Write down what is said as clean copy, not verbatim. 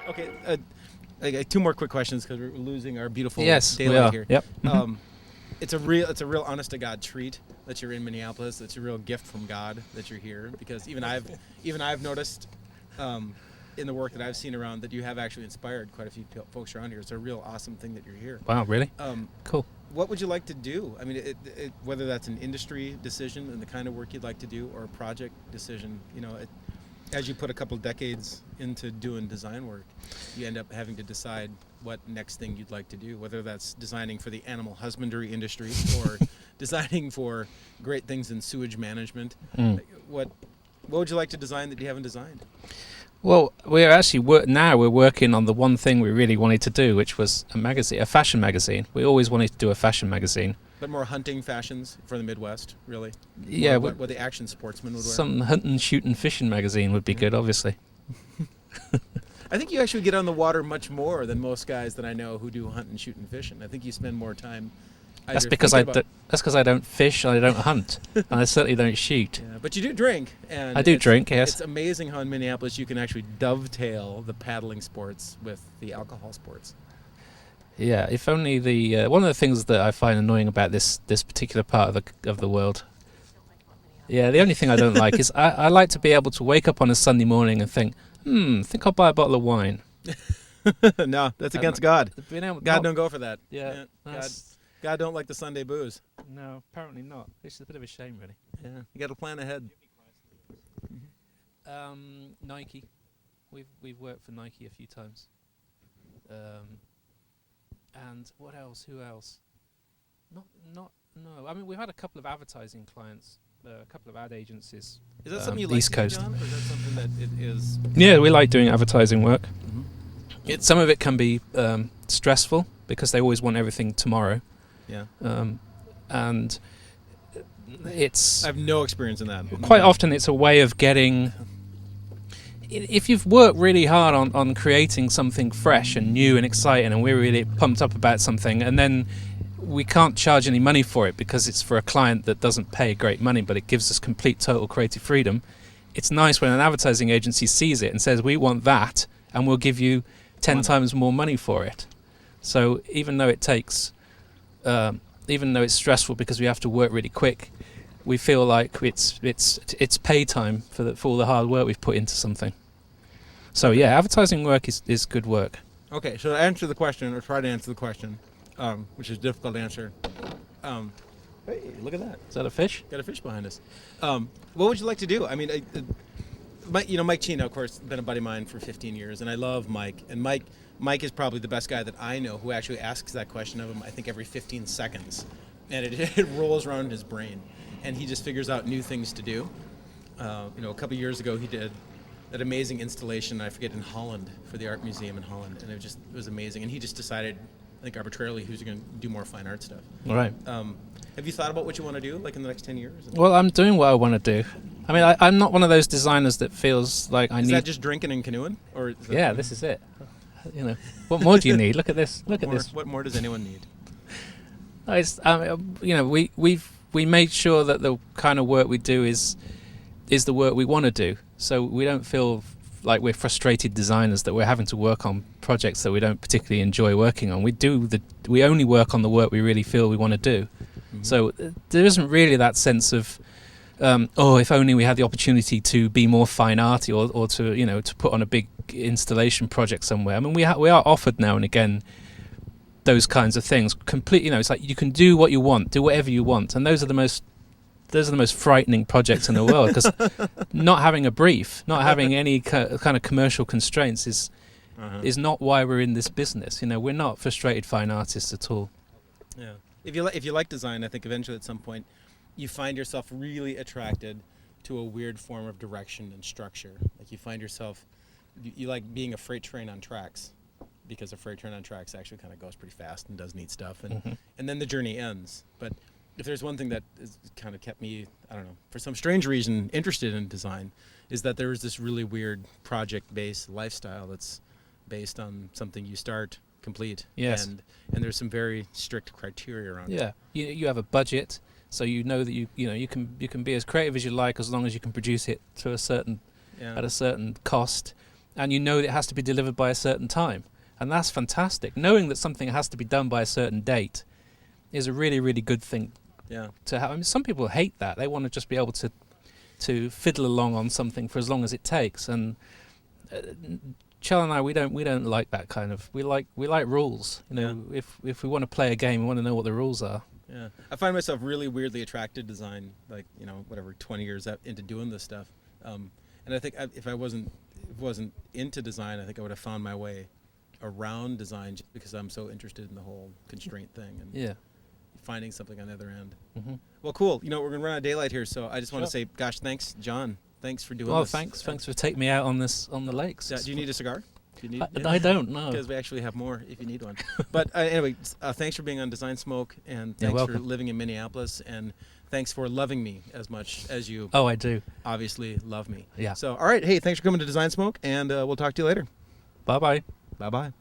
Okay, I got two more quick questions because we're losing our beautiful Yes, we daylight are. here. Yep. It's a real honest to God treat that you're in Minneapolis. It's a real gift from God that you're here because even I've noticed in the work that I've seen around that you have actually inspired quite a few folks around here. It's a real awesome thing that you're here. Wow, really? Um, Cool. what would you like to do? I mean, whether that's an industry decision and the kind of work you'd like to do, or a project decision, as you put a couple decades into doing design work, you end up having to decide what next thing you'd like to do, whether that's designing for the animal husbandry industry or designing for great things in sewage management. Mm. What would you like to design that you haven't designed? Well, we're actually now we're working on the one thing we really wanted to do, which was a fashion magazine. We always wanted to do a fashion magazine. But more hunting fashions for the Midwest, really? Yeah, what the action sportsman would wear? some hunting, shooting, fishing magazine would be good, obviously. I think you actually get on the water much more than most guys that I know who do hunting, shooting, fishing. I think you spend more time. That's because I don't fish and I don't hunt, and I certainly don't shoot. Yeah, but you do drink, and I do drink, yes. It's amazing how in Minneapolis you can actually dovetail the paddling sports with the alcohol sports. Yeah, if only one of the things that I find annoying about this particular part of the world. Yeah, the only thing I don't like is I like to be able to wake up on a Sunday morning and think I'll buy a bottle of wine. No, that's against God. God don't go for that. Yeah, God don't like the Sunday booze. No, apparently not. It's a bit of a shame, really. Yeah, you got to plan ahead. Nike, we've worked for Nike a few times. And what else? Who else? No. I mean, we've had a couple of advertising clients, a couple of ad agencies. Is that something you like East to do, Coast. John, or is that something that it is? Yeah, we like doing advertising work. Mm-hmm. Some of it can be stressful because they always want everything tomorrow. Yeah. And it's I have no experience in that. quite often it's a way of getting. If you've worked really hard on creating something fresh and new and exciting, and we're really pumped up about something, and then we can't charge any money for it because it's for a client that doesn't pay great money, but it gives us complete total creative freedom. It's nice when an advertising agency sees it and says, we want that, and we'll give you 10 times more money for it. So even though it's stressful because we have to work really quick, we feel like it's pay time for all the hard work we've put into something. So yeah, advertising work is good work. Okay, so to answer the question, or try to answer the question, which is difficult to answer. Hey, look at that! Is that a fish? Got a fish behind us. What would you like to do? I mean, Mike Chino, of course, been a buddy of mine for 15 years, and I love Mike. And Mike is probably the best guy that I know who actually asks that question of him, I think, every 15 seconds. And it rolls around in his brain. And he just figures out new things to do. A couple years ago, he did that amazing installation, I forget, in Holland, for the Art Museum in Holland. And it was amazing. And he just decided, I think arbitrarily, who's going to do more fine art stuff. All right. Have you thought about what you want to do, like in the next 10 years? Well, I'm doing what I want to do. I mean, I'm not one of those designers that feels like I need... Is that just drinking and canoeing? Yeah, this is it. What more do you need? Look at this. Look at this. What more does anyone need? We made sure that the kind of work we do is the work we want to do. So we don't feel like we're frustrated designers that we're having to work on projects that we don't particularly enjoy working on. We only work on the work we really feel we want to do. Mm-hmm. So there isn't really that sense of if only we had the opportunity to be more fine arty or to put on a big installation project somewhere. I mean, we are offered now and again those kinds of things. Completely, it's like you can do what you want, do whatever you want, and those are the most frightening projects in the world because not having a brief, not having any kind of commercial constraints is not why we're in this business. We're not frustrated fine artists at all. Yeah. If you like design, I think eventually at some point you find yourself really attracted to a weird form of direction and structure. Like you find yourself, you like being a freight train on tracks, because a freight train on tracks actually kind of goes pretty fast and does neat stuff, and then the journey ends. But if there's one thing that has kind of kept me, I don't know, for some strange reason interested in design, is that there is this really weird project-based lifestyle that's based on something you start, complete. Yes. And there's some very strict criteria around it. Yeah. You have a budget, so you know that you can be as creative as you like as long as you can produce it to at a certain cost. and you know that it has to be delivered by a certain time, and that's fantastic. Knowing that something has to be done by a certain date is a really, really good thing Yeah. to have. I mean, some people hate that. They want to just be able to fiddle along on something for as long as it takes. And Chell and I, we don't like that kind of. We like rules. You know, if we want to play a game, we want to know what the rules are. Yeah, I find myself really weirdly attracted to design, like, 20 years into doing this stuff. And I think if I wasn't into design, I think I would have found my way around design just because I'm so interested in the whole constraint thing and finding something on the other end. Mm-hmm. Well, cool. We're gonna run out of daylight here, so I just want to say, gosh, thanks, John. Thanks for doing this. Well, thanks for taking me out on the lakes. Do you need a cigar? I don't know. Because we actually have more if you need one. But anyway, thanks for being on Design Smoke, and thanks for living in Minneapolis, and thanks for loving me as much as you. Oh, I do. Obviously love me. Yeah. So, all right. Hey, thanks for coming to Design Smoke, and we'll talk to you later. Bye-bye. Bye-bye.